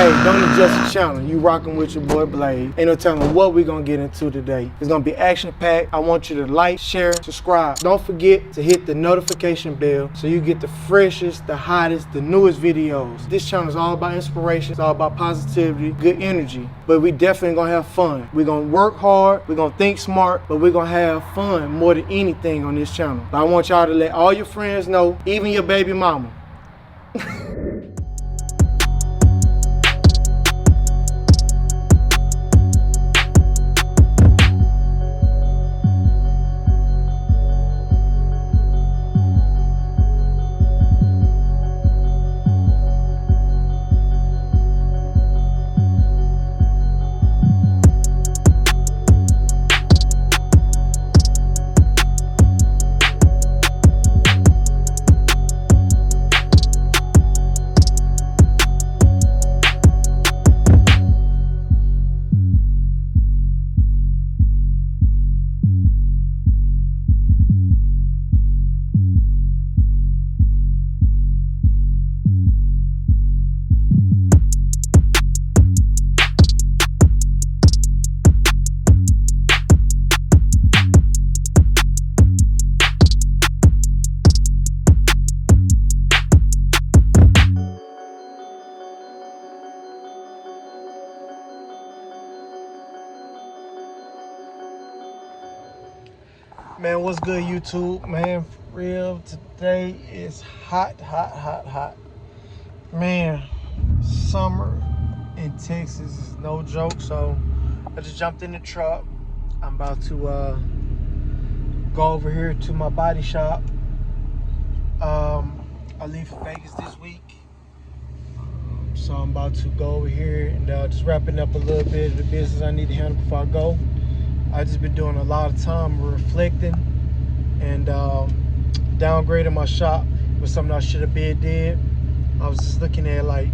Hey, don't adjust the channel. You rocking with your boy Blade. Ain't no telling what we gonna get into today. It's gonna be action-packed. I want you to like, share, subscribe. Don't forget to hit the notification bell so you get the freshest, the hottest, the newest videos. This channel is all about inspiration. It's all about positivity, good energy. But we definitely gonna have fun. We're gonna work hard. We're gonna think smart, but we're gonna have fun more than anything on this channel. But I want y'all to let all your friends know, even your baby mama. Man, what's good, YouTube? Man, for real, today is hot, hot, hot, hot. Man, summer in Texas is no joke, so I just jumped in the truck. I'm about to go over here to my body shop. I leave for Vegas this week, so I'm about to go over here and just wrapping up a little bit of the business I need to handle before I go. I've just been doing a lot of time reflecting and downgrading my shop with something I should have been did. I was just looking at like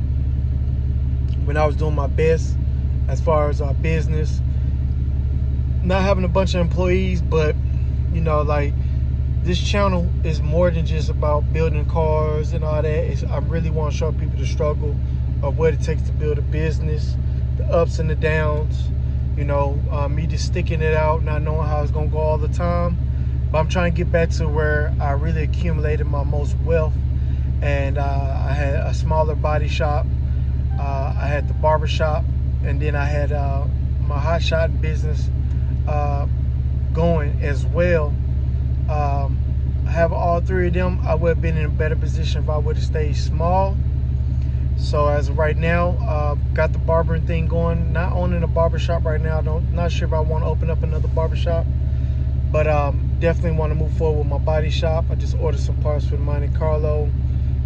when I was doing my best as far as our business, not having a bunch of employees, but you know, like this channel is more than just about building cars and all that. I really want to show people the struggle of what it takes to build a business, the ups and the downs. You know, me just sticking it out, not knowing how it's gonna go all the time. But I'm trying to get back to where I really accumulated my most wealth. And I had a smaller body shop. I had the barber shop, and then I had my hot shot business going as well. I have all three of them. I would have been in a better position if I would have stayed small. So as of right now, got the barbering thing going. Not owning a barber shop right now. Not sure if I want to open up another barber shop, but definitely want to move forward with my body shop. I just ordered some parts for the Monte Carlo.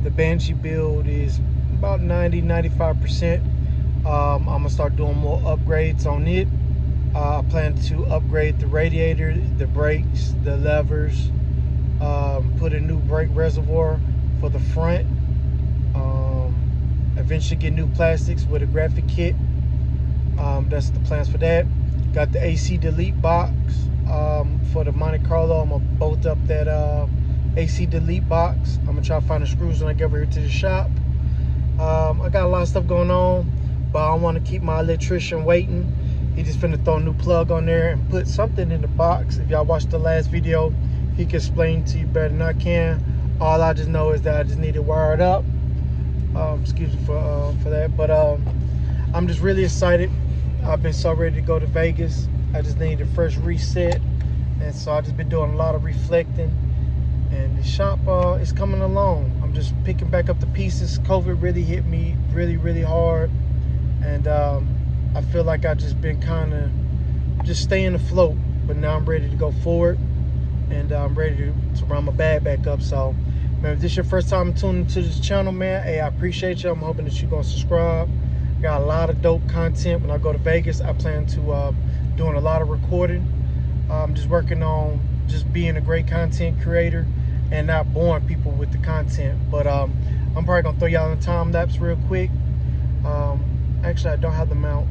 The Banshee build is about 90-95%. I'm gonna start doing more upgrades on it. I plan to upgrade the radiator, the brakes, the levers, put a new brake reservoir for the front. Eventually get new plastics with a graphic kit. That's the plans for that. Got the AC delete box for the Monte Carlo. I'm gonna bolt up that AC delete box. I'm gonna try to find the screws when I get over here to the shop. I got a lot of stuff going on, but I don't want to keep my electrician waiting. He just finna throw a new plug on there and put something in the box. If y'all watched the last video, he can explain to you better than I can. All I just know is that I just need it wired up. Excuse me for that, but I'm just really excited. I've been so ready to go to Vegas. I just need a fresh reset, and so I've just been doing a lot of reflecting, and the shop is coming along. I'm just picking back up the pieces. COVID really hit me really hard, and I feel like I've just been kind of just staying afloat, but now I'm ready to go forward, and I'm ready to run my bag back up. So man, if this is your first time tuning into this channel, man, hey, I appreciate you. I'm hoping that you're gonna subscribe. Got a lot of dope content. When I go to Vegas, I plan to doing a lot of recording. I'm just working on just being a great content creator and not boring people with the content. But I'm probably gonna throw y'all in a time lapse real quick. Actually, I don't have the mount.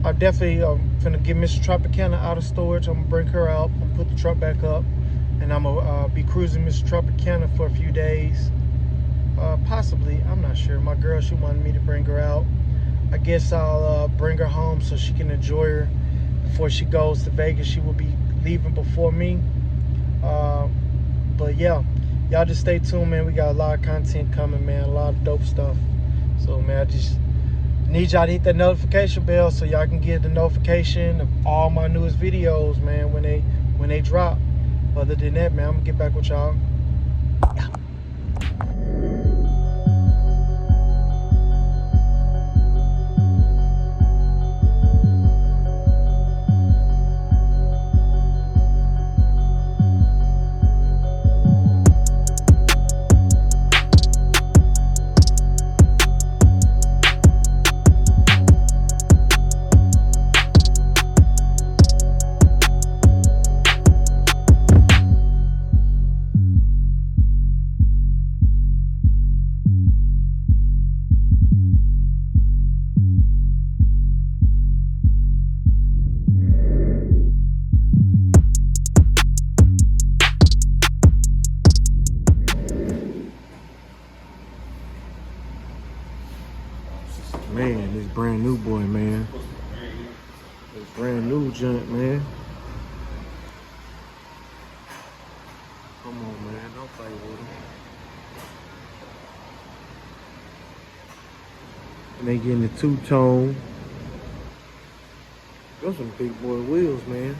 I definitely finna get Miss Tropicana out of storage. I'm gonna bring her out and put the truck back up, and I'm gonna be cruising Miss Tropicana for a few days. Possibly, I'm not sure. My girl, she wanted me to bring her out. I guess I'll bring her home so she can enjoy her before she goes to Vegas. She will be leaving before me. But yeah, y'all just stay tuned, man. We got a lot of content coming, man. A lot of dope stuff. So, man, I just need y'all to hit that notification bell so y'all can get the notification of all my newest videos, man, when they drop. Other than that, man, I'm gonna get back with y'all. Man, this brand new boy, man. This brand new junk, man. Come on, man. Don't play with him. And they getting the two-tone. Those some big boy wheels, man.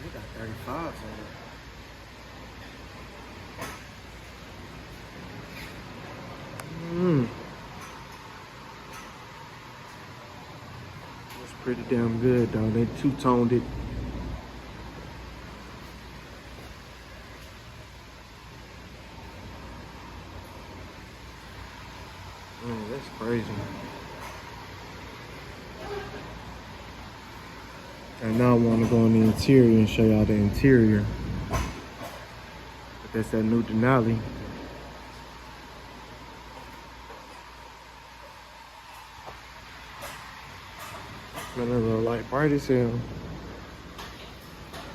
They got 35s on it. That's pretty damn good, though. They two-toned it. Man, that's crazy. And now I want to go in the interior and show y'all the interior. But that's that new Denali. Man, that little light bright as hell.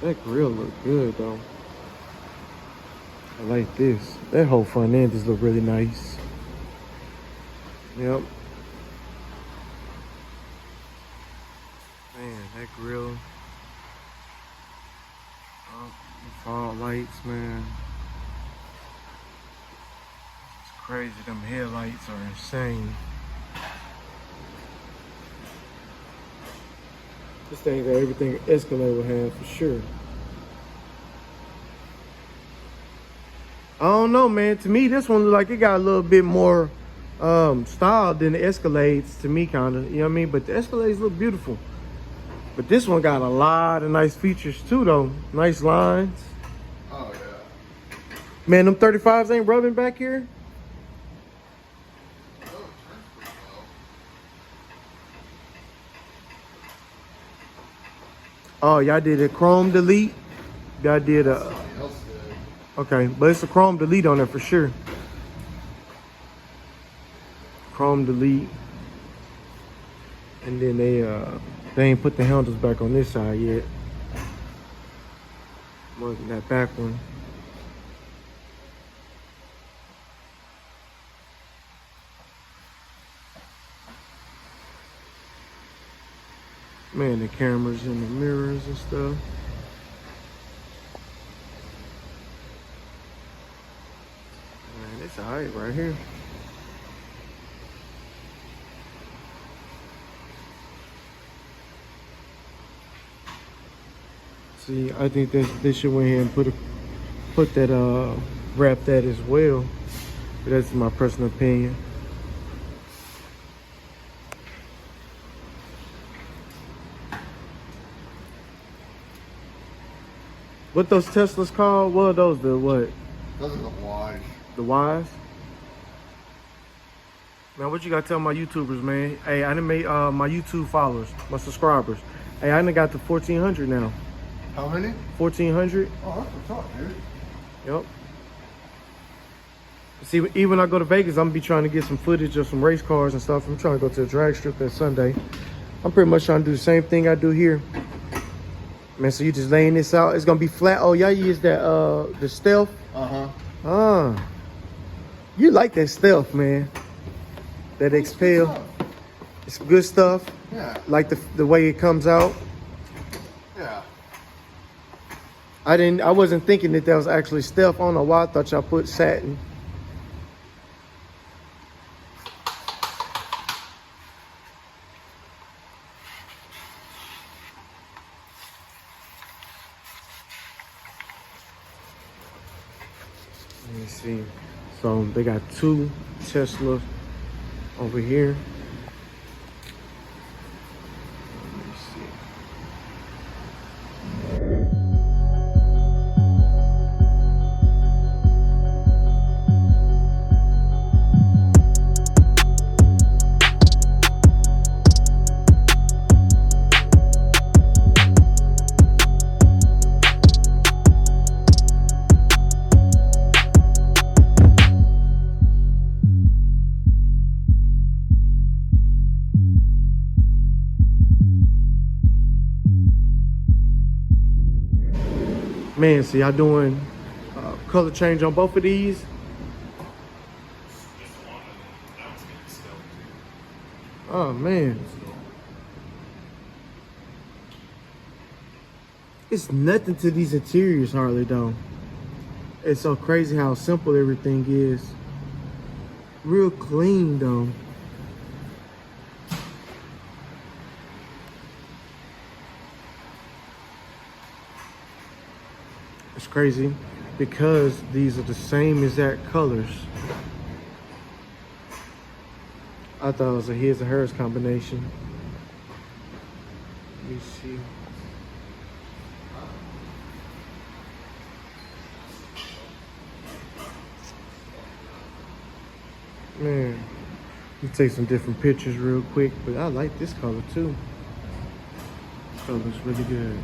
That grill look good though. I like this. That whole front end just look really nice. Yep. Man, that grill. Oh, the fog lights, man. It's crazy. Them headlights are insane. This thing got everything Escalade would have for sure. I don't know, man. To me, this one look like it got a little bit more style than the Escalades to me, kind of. You know what I mean? But the Escalades look beautiful. But this one got a lot of nice features too, though. Nice lines. Oh, yeah. Man, them 35s ain't rubbing back here. Oh, y'all did a chrome delete. Y'all did a... Okay, but it's a chrome delete on there for sure. Chrome delete. And then they ain't put the handles back on this side yet. More than that back one. Man, the cameras and the mirrors and stuff. Man, it's alright right here. See, I think that they should went ahead and put that wrap that as well. But that's my personal opinion. What those Teslas called? What are those? The what? Those are the Ys. The Ys? Man, what you gotta tell my YouTubers, man? Hey, I done made my YouTube followers, my subscribers. Hey, I done got to 1,400 now. How many? 1,400. Oh, that's what's up, dude. Yep. See, even when I go to Vegas, I'm gonna be trying to get some footage of some race cars and stuff. I'm trying to go to the drag strip that Sunday. I'm pretty much trying to do the same thing I do here. Man, so you just laying this out. It's gonna be flat. Oh, y'all use that the stealth. Uh-huh. Ah, you like that stealth, man. that It's good expel. stuff. It's good stuff. Yeah. Like the way it comes out. Yeah. I wasn't thinking that was actually stealth. I don't know why I thought y'all put satin. Let me see. So they got 2 Tesla over here. Let me see. Man, so y'all doing color change on both of these? Oh man. It's nothing to these interiors hardly though. It's so crazy how simple everything is. Real clean though. It's crazy because these are the same exact colors. I thought it was a his and hers combination. Let me see. Man, let me take some different pictures real quick, but I like this color too. This color looks really good.